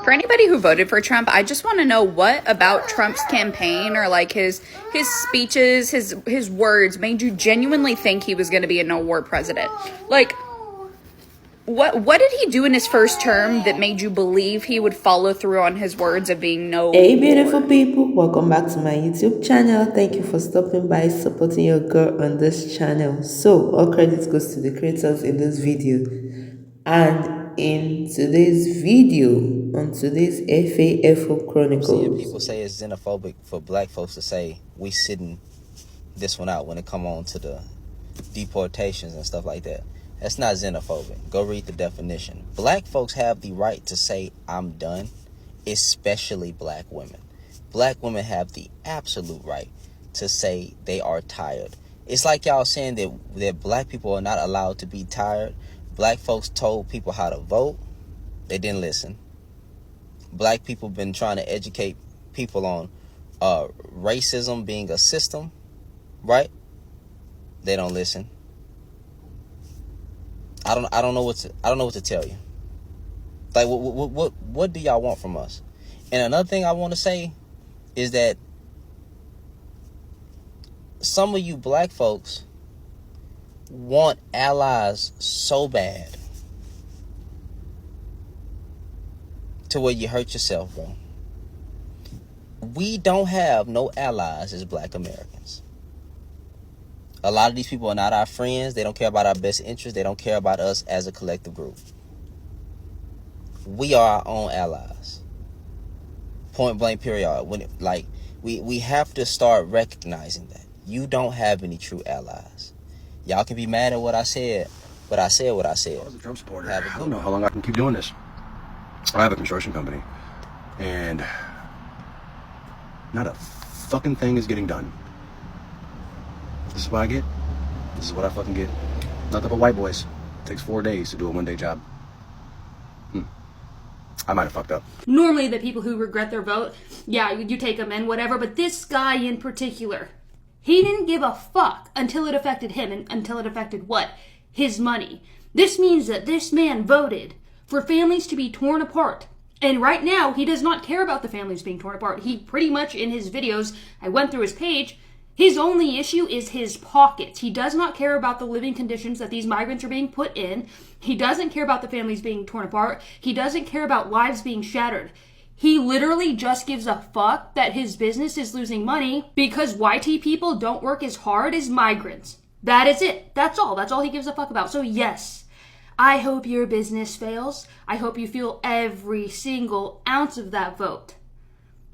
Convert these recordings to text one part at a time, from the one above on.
For anybody who voted for Trump, I just want to know what about Trump's campaign or like his speeches, his words made you genuinely think he was going to be a no-war president? Like, what did he do in his first term that made you believe he would follow through on his words of being no Hey war? beautiful people, welcome back to my YouTube channel. Thank you for stopping by, supporting your girl on this channel. So all credit goes to the creators in this video. And in today's video, on today's FAFO Seeing Chronicles, people say it's xenophobic for black folks to say we sitting this one out when it come on to the deportations and stuff like that. That's not xenophobic. Go read the definition. Black folks have the right to say I'm done, especially black women. Black women have the absolute right to say they are tired. It's like y'all saying that black people are not allowed to be tired. Black folks told people how to vote. They didn't listen. Black people been trying to educate people on racism being a system, right? They don't listen. I don't know what to tell you. Like what do y'all want from us? And another thing I want to say is that some of you black folks want allies so bad to where you hurt yourself, bro. We don't have no allies as black Americans. A lot of these people are not our friends. They don't care about our best interests. They don't care about us as a collective group. We are our own allies. Point blank period. We have to start recognizing that. You don't have any true allies. Y'all can be mad at what I said, but I said what I said. I was a Trump supporter. I don't know how long I can keep doing this. I have a construction company, and not a fucking thing is getting done. This is what I get. This is what I fucking get. Nothing but white boys. It takes 4 days to do a one-day job. I might have fucked up. Normally the people who regret their vote, yeah, you take them in, whatever, but this guy in particular, he didn't give a fuck until it affected him, and until it affected what? His money. This means that this man voted for families to be torn apart. And right now, he does not care about the families being torn apart. He pretty much, in his videos, I went through his page, his only issue is his pockets. He does not care about the living conditions that these migrants are being put in. He doesn't care about the families being torn apart. He doesn't care about lives being shattered. He literally just gives a fuck that his business is losing money because YT people don't work as hard as migrants. That is it. That's all. That's all he gives a fuck about. So yes, I hope your business fails. I hope you feel every single ounce of that vote.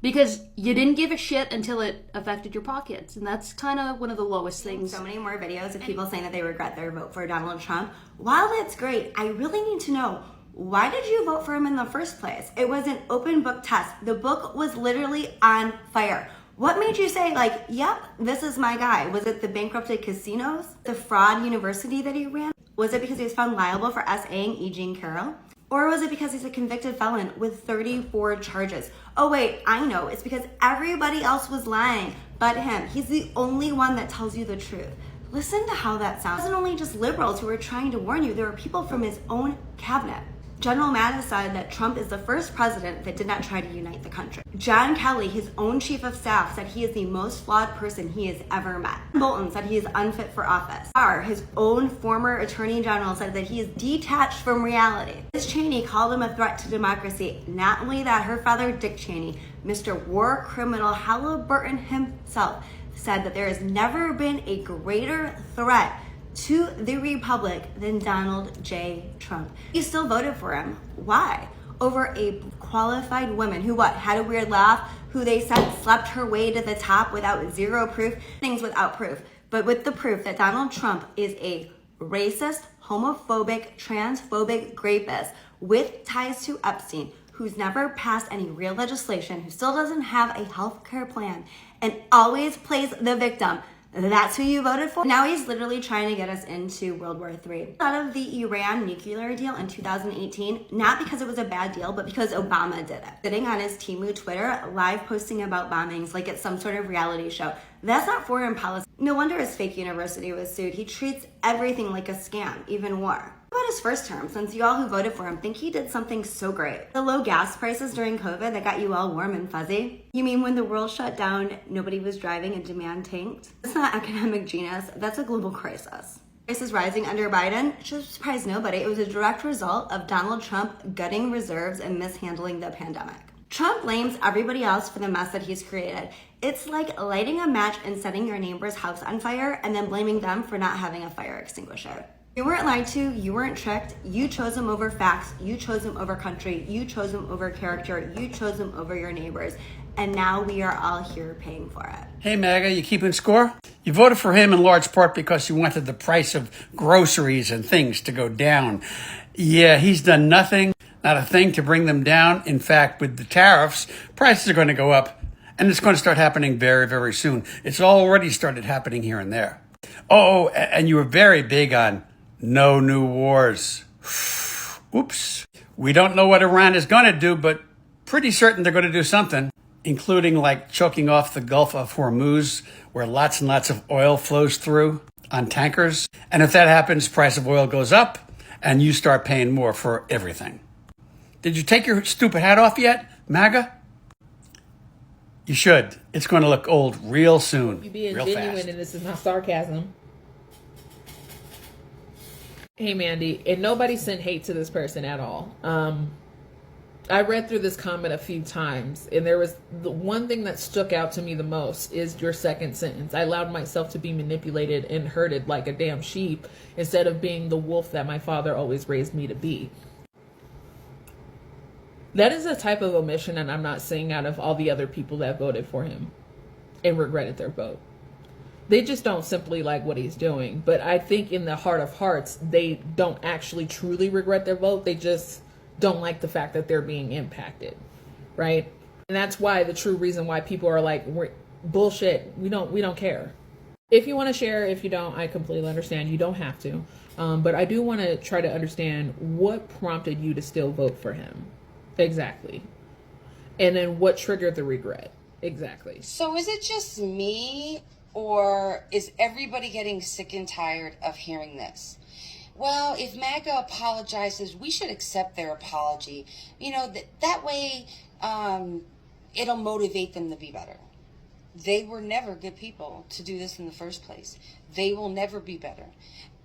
Because you didn't give a shit until it affected your pockets. And that's kind of one of the lowest things. So many more videos of people saying that they regret their vote for Donald Trump. While that's great, I really need to know, why did you vote for him in the first place? It was an open book test. The book was literally on fire. What made you say, like, yep, this is my guy? Was it the bankrupted casinos? The fraud university that he ran? Was it because he was found liable for SA-ing E. Jean Carroll? Or was it because he's a convicted felon with 34 charges? Oh wait, I know. It's because everybody else was lying but him. He's the only one that tells you the truth. Listen to how that sounds. It wasn't only just liberals who were trying to warn you. There were people from his own cabinet. General Mattis said that Trump is the first president that did not try to unite the country. John Kelly, his own chief of staff, said he is the most flawed person he has ever met. Bolton said he is unfit for office. Barr, his own former attorney general, said that he is detached from reality. Liz Cheney called him a threat to democracy. Not only that, her father, Dick Cheney, Mr. War Criminal Halliburton himself, said that there has never been a greater threat to the Republic than Donald J. Trump. You still voted for him. Why? Over a qualified woman who had a weird laugh, who they said slept her way to the top without zero proof, things without proof, but with the proof that Donald Trump is a racist, homophobic, transphobic rapist with ties to Epstein, who's never passed any real legislation, who still doesn't have a health care plan, and always plays the victim. That's who you voted for? Now he's literally trying to get us into World War III. Out of the Iran nuclear deal in 2018, not because it was a bad deal, but because Obama did it. Sitting on his Timu Twitter, live posting about bombings like it's some sort of reality show. That's not foreign policy. No wonder his fake university was sued. He treats everything like a scam, even war. What about his first term, since you all who voted for him think he did something so great? The low gas prices during COVID that got you all warm and fuzzy? You mean when the world shut down, nobody was driving and demand tanked? That's not academic genius, that's a global crisis. Prices rising under Biden should surprise nobody. It was a direct result of Donald Trump gutting reserves and mishandling the pandemic. Trump blames everybody else for the mess that he's created. It's like lighting a match and setting your neighbor's house on fire and then blaming them for not having a fire extinguisher. You weren't lied to, you weren't tricked, you chose him over facts, you chose him over country, you chose him over character, you chose him over your neighbors, and now we are all here paying for it. Hey MAGA, you keeping score? You voted for him in large part because you wanted the price of groceries and things to go down. Yeah, he's done nothing, not a thing to bring them down. In fact, with the tariffs, prices are going to go up, and it's going to start happening very, very soon. It's already started happening here and there. Oh, and you were very big on no new wars. Oops. We don't know what Iran is going to do, but pretty certain they're going to do something, including like choking off the Gulf of Hormuz, where lots and lots of oil flows through on tankers. And if that happens, price of oil goes up and you start paying more for everything. Did you take your stupid hat off yet, MAGA? You should. It's going to look old real soon. You being real genuine, fast. and this is not sarcasm. Hey Mandy, and nobody sent hate to this person at all. I read through this comment a few times, and there was the one thing that stuck out to me the most is your second sentence. I allowed myself to be manipulated and herded like a damn sheep instead of being the wolf that my father always raised me to be. That is a type of omission, and I'm not saying out of all the other people that voted for him and regretted their vote. They just don't simply like what he's doing. But I think in the heart of hearts, they don't actually truly regret their vote. They just don't like the fact that they're being impacted, right? And that's why the true reason why people are like, we're bullshit. We don't care. If you want to share, if you don't, I completely understand. You don't have to. But I do want to try to understand what prompted you to still vote for him. Exactly. And then what triggered the regret. Exactly. So is it just me, or is everybody getting sick and tired of hearing this? Well, if MAGA apologizes, we should accept their apology. You know, that way it'll motivate them to be better. They were never good people to do this in the first place. They will never be better.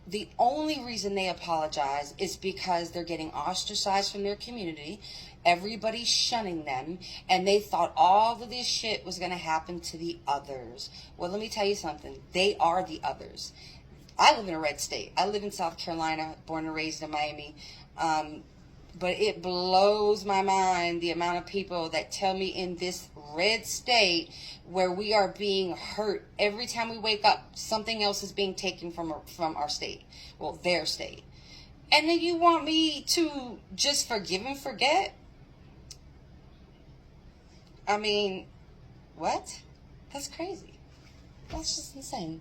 The only reason they apologize is because they're getting ostracized from their community. Everybody's shunning them, and they thought all of this shit was going to happen to the others. Well, let me tell you something. They are the others. I live in a red state. I live in South Carolina, born and raised in Miami. But it blows my mind the amount of people that tell me in this red state where we are being hurt every time we wake up, something else is being taken from our state. Well, their state. And then you want me to just forgive and forget? I mean, what? That's crazy. That's just insane.